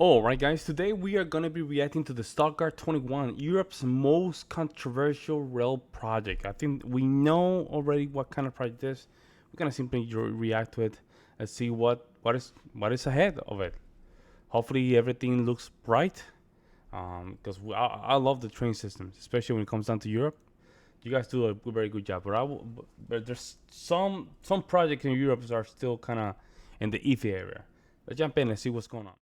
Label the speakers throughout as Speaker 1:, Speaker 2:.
Speaker 1: Alright guys, today we are going to be reacting to the Stuttgart 21, Europe's most controversial rail project. I think we know already what kind of project it is. We're going to simply react to it and see what is ahead of it. Hopefully everything looks bright, because I love the train systems, especially when it comes down to Europe. You guys do a very good job, but there's some projects in Europe that are still kind of in the iffy area. Let's jump in and see what's going on.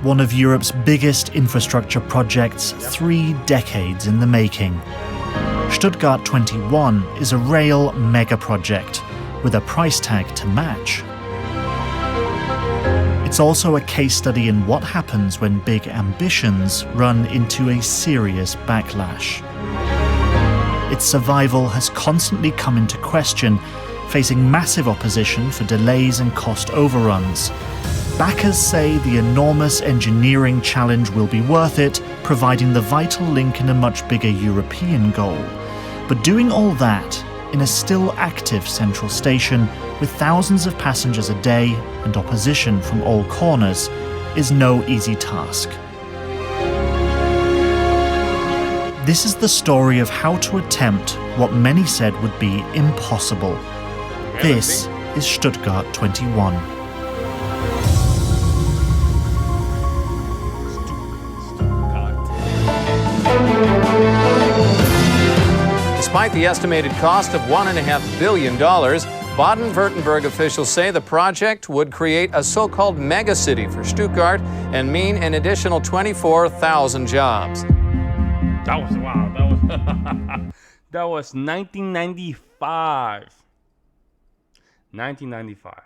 Speaker 2: One of Europe's biggest infrastructure projects, 3 decades in the making. Stuttgart 21 is a rail mega project with a price tag to match. It's also a case study in what happens when big ambitions run into a serious backlash. Its survival has constantly come into question, facing massive opposition for delays and cost overruns. Backers say the enormous engineering challenge will be worth it, providing the vital link in a much bigger European goal. But doing all that in a still active central station with thousands of passengers a day and opposition from all corners is no easy task. This is the story of how to attempt what many said would be impossible. This is Stuttgart 21.
Speaker 3: Despite the estimated cost of $1.5 billion, Baden-Württemberg officials say the project would create a so-called megacity for Stuttgart and mean an additional 24,000 jobs.
Speaker 1: That was that was 1995. 1995.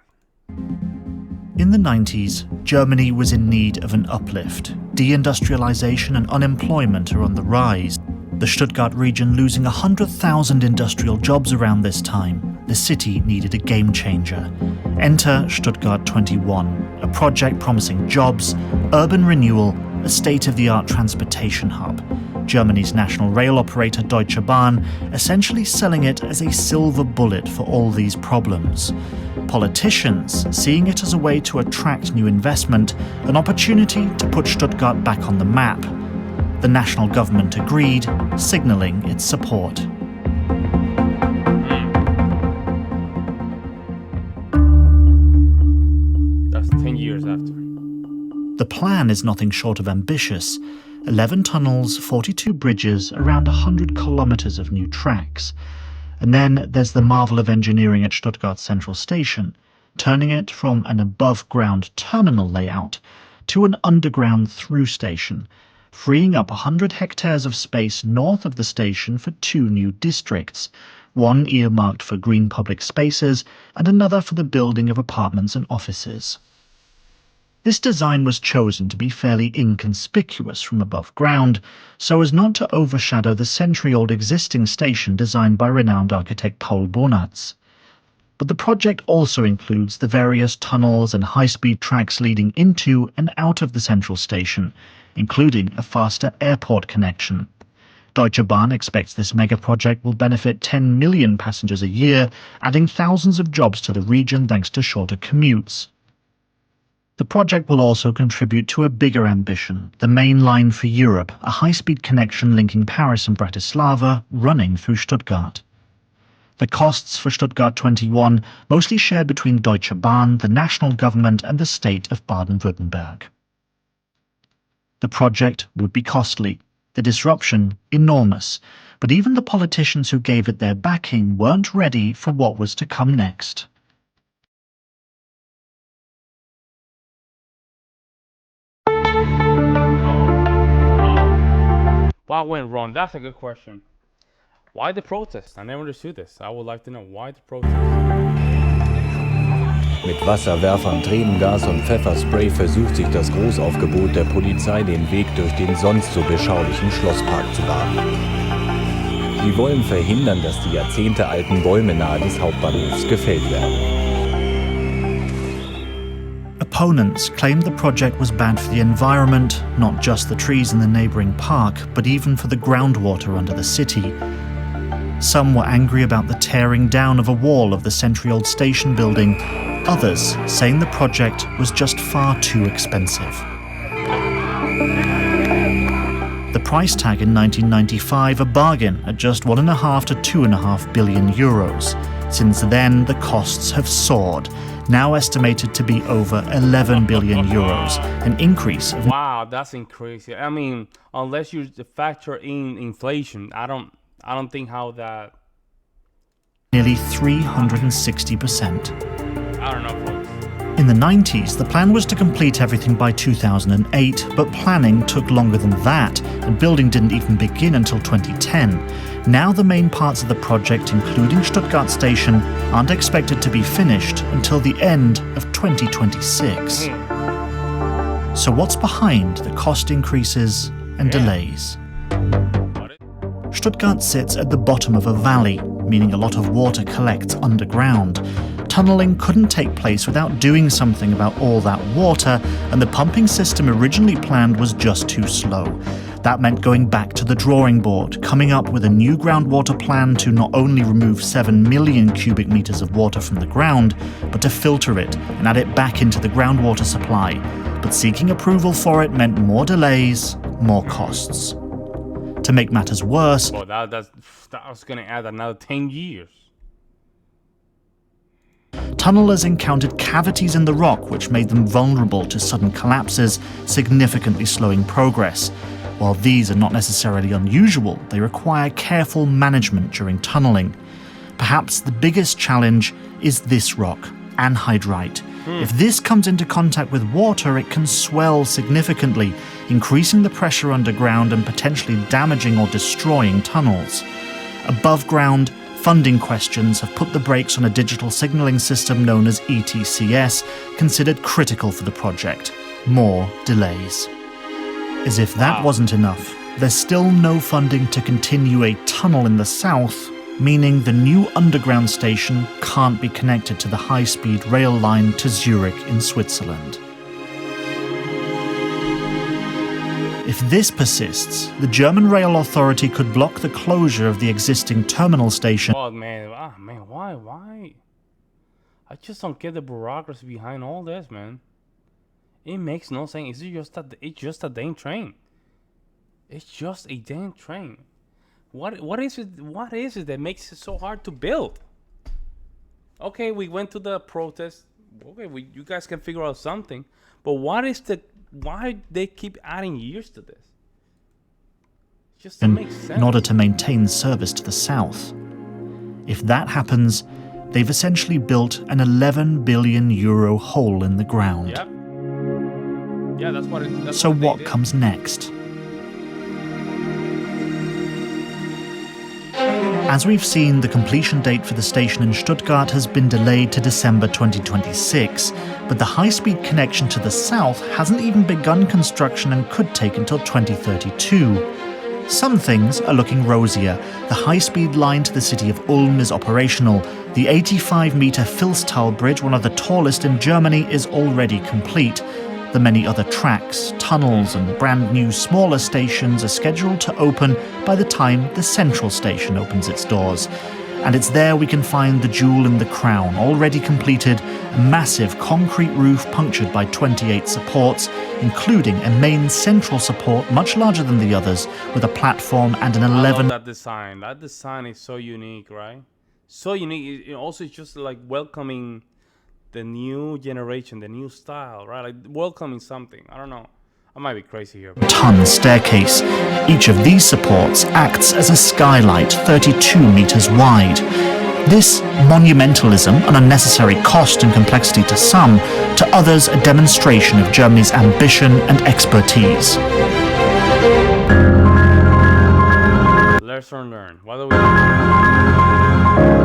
Speaker 2: In the 90s, Germany was in need of an uplift. Deindustrialization and unemployment are on the rise. The Stuttgart region losing 100,000 industrial jobs around this time. The city needed a game changer. Enter Stuttgart 21, a project promising jobs, urban renewal, a state-of-the-art transportation hub. Germany's national rail operator Deutsche Bahn essentially selling it as a silver bullet for all these problems. Politicians seeing it as a way to attract new investment, an opportunity to put Stuttgart back on the map. The national government agreed, signalling its support.
Speaker 1: That's 10 years after.
Speaker 2: The plan is nothing short of ambitious. 11 tunnels, 42 bridges, around 100 kilometers of new tracks. And then there's the marvel of engineering at Stuttgart Central Station, turning it from an above-ground terminal layout to an underground through station, freeing up 100 hectares of space north of the station for 2 new districts, one earmarked for green public spaces and another for the building of apartments and offices. This design was chosen to be fairly inconspicuous from above ground, so as not to overshadow the century-old existing station designed by renowned architect Paul Bonatz. But the project also includes the various tunnels and high-speed tracks leading into and out of the central station, including a faster airport connection. Deutsche Bahn expects this mega-project will benefit 10 million passengers a year, adding thousands of jobs to the region thanks to shorter commutes. The project will also contribute to a bigger ambition, the main line for Europe, a high-speed connection linking Paris and Bratislava, running through Stuttgart. The costs for Stuttgart 21 mostly shared between Deutsche Bahn, the national government and the state of Baden-Württemberg. The project would be costly, the disruption enormous, but even the politicians who gave it their backing weren't ready for what was to come next.
Speaker 1: What went wrong? That's a good question. Why the protest? I never understood this. I would like to know why the protest.
Speaker 4: Mit Wasserwerfern, Tränengas und Pfefferspray versucht sich das Großaufgebot der Polizei den Weg durch den sonst so beschaulichen Schlosspark zu bahnen. Sie wollen verhindern, dass die jahrzehntealten Bäume nahe des Hauptbahnhofs gefällt werden.
Speaker 2: Opponents claimed the project was bad for the environment, not just the trees in the neighbouring park, but even for the groundwater under the city. Some were angry about the tearing down of a wall of the century-old station building, others saying the project was just far too expensive. The price tag in 1995 a bargain at just 1.5 to 2.5 billion euros. Since then, the costs have soared, now estimated to be over 11 billion euros, an increase of
Speaker 1: Wow, that's crazy. I mean, unless you factor in inflation, I don't think how that.
Speaker 2: nearly 360%.
Speaker 1: I don't know, folks.
Speaker 2: In the 90s, the plan was to complete everything by 2008, but planning took longer than that, and building didn't even begin until 2010. Now the main parts of the project, including Stuttgart Station, aren't expected to be finished until the end of 2026. So what's behind the cost increases and delays? Stuttgart sits at the bottom of a valley, meaning a lot of water collects underground. Tunneling couldn't take place without doing something about all that water, and the pumping system originally planned was just too slow. That meant going back to the drawing board, coming up with a new groundwater plan to not only remove 7 million cubic meters of water from the ground, but to filter it and add it back into the groundwater supply. But seeking approval for it meant more delays, more costs. To make matters worse,
Speaker 1: Well, that was gonna add another 10 years.
Speaker 2: tunnelers encountered cavities in the rock which made them vulnerable to sudden collapses, significantly slowing progress. While these are not necessarily unusual, they require careful management during tunneling. Perhaps the biggest challenge is this rock, anhydrite. If this comes into contact with water, it can swell significantly, increasing the pressure underground and potentially damaging or destroying tunnels. Above ground, funding questions have put the brakes on a digital signaling system known as ETCS, considered critical for the project. More delays. As if that wasn't enough, there's still no funding to continue a tunnel in the south, meaning the new underground station can't be connected to the high-speed rail line to Zurich in Switzerland. If this persists, the German rail authority could block the closure of the existing terminal station.
Speaker 1: Oh man, why? I just don't get the bureaucracy behind all this, man. It makes no sense. It's just a damn train. It's just a damn train. What is it? What is it that makes it so hard to build? Okay, we went to the protest. Okay, you guys can figure out something. But why they keep adding years to this? It just doesn't make sense.
Speaker 2: In order to maintain service to the south. If that happens, they've essentially built an 11 billion euro hole in the ground.
Speaker 1: Yep. Yeah, that's what it.
Speaker 2: So what comes next? As we've seen, the completion date for the station in Stuttgart has been delayed to December 2026, but the high-speed connection to the south hasn't even begun construction and could take until 2032. Some things are looking rosier. The high-speed line to the city of Ulm is operational. The 85-meter Filztal Bridge, one of the tallest in Germany, is already complete. The many other tracks, tunnels and brand new smaller stations are scheduled to open by the time the central station opens its doors. And it's there we can find the jewel in the crown, already completed, a massive concrete roof punctured by 28 supports, including a main central support much larger than the others, with a platform and an 11...
Speaker 1: I love that design. That design is so unique, right? So unique. It also is just like welcoming the new generation, the new style, right? Like welcoming something. I don't know. I might be crazy here.
Speaker 2: ton staircase. Each of these supports acts as a skylight 32 meters wide. This monumentalism, an unnecessary cost and complexity to some, to others a demonstration of Germany's ambition and expertise.
Speaker 1: Lesson learned. What do we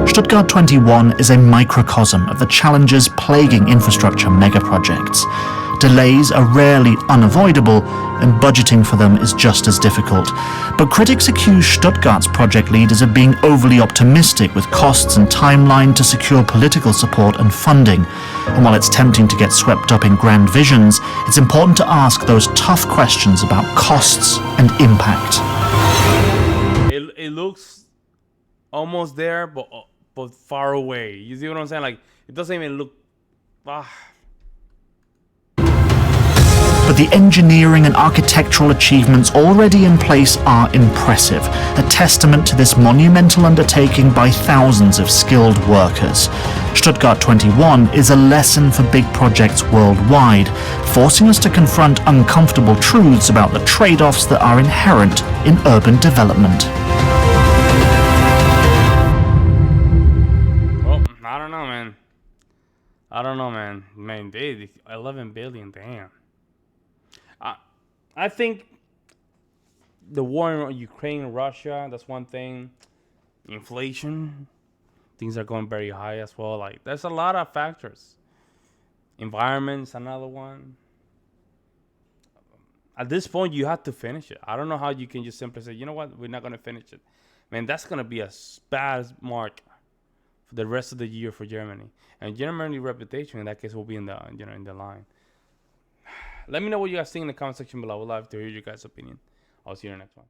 Speaker 2: Stuttgart 21 is a microcosm of the challenges plaguing infrastructure megaprojects. Delays are rarely unavoidable, and budgeting for them is just as difficult. But critics accuse Stuttgart's project leaders of being overly optimistic with costs and timeline to secure political support and funding. And while it's tempting to get swept up in grand visions, it's important to ask those tough questions about costs and impact.
Speaker 1: It looks almost there, but far away. You see what I'm saying? Like it doesn't even look
Speaker 2: But the engineering and architectural achievements already in place are impressive, a testament to this monumental undertaking by thousands of skilled workers. Stuttgart 21 is a lesson for big projects worldwide, forcing us to confront uncomfortable truths about the trade-offs that are inherent in urban development.
Speaker 1: Well, I don't know, man. Man, 11 billion, damn. I think the war in Ukraine and Russia, that's one thing. Inflation, things are going very high as well. Like, there's a lot of factors. Environment's another one. At this point, you have to finish it. I don't know how you can just simply say, you know what, we're not going to finish it. Man, that's going to be a bad mark for the rest of the year for Germany. And Germany's reputation in that case will be in the in the line. Let me know what you guys think in the comment section below. I would love to hear your guys' opinion. I'll see you in the next one.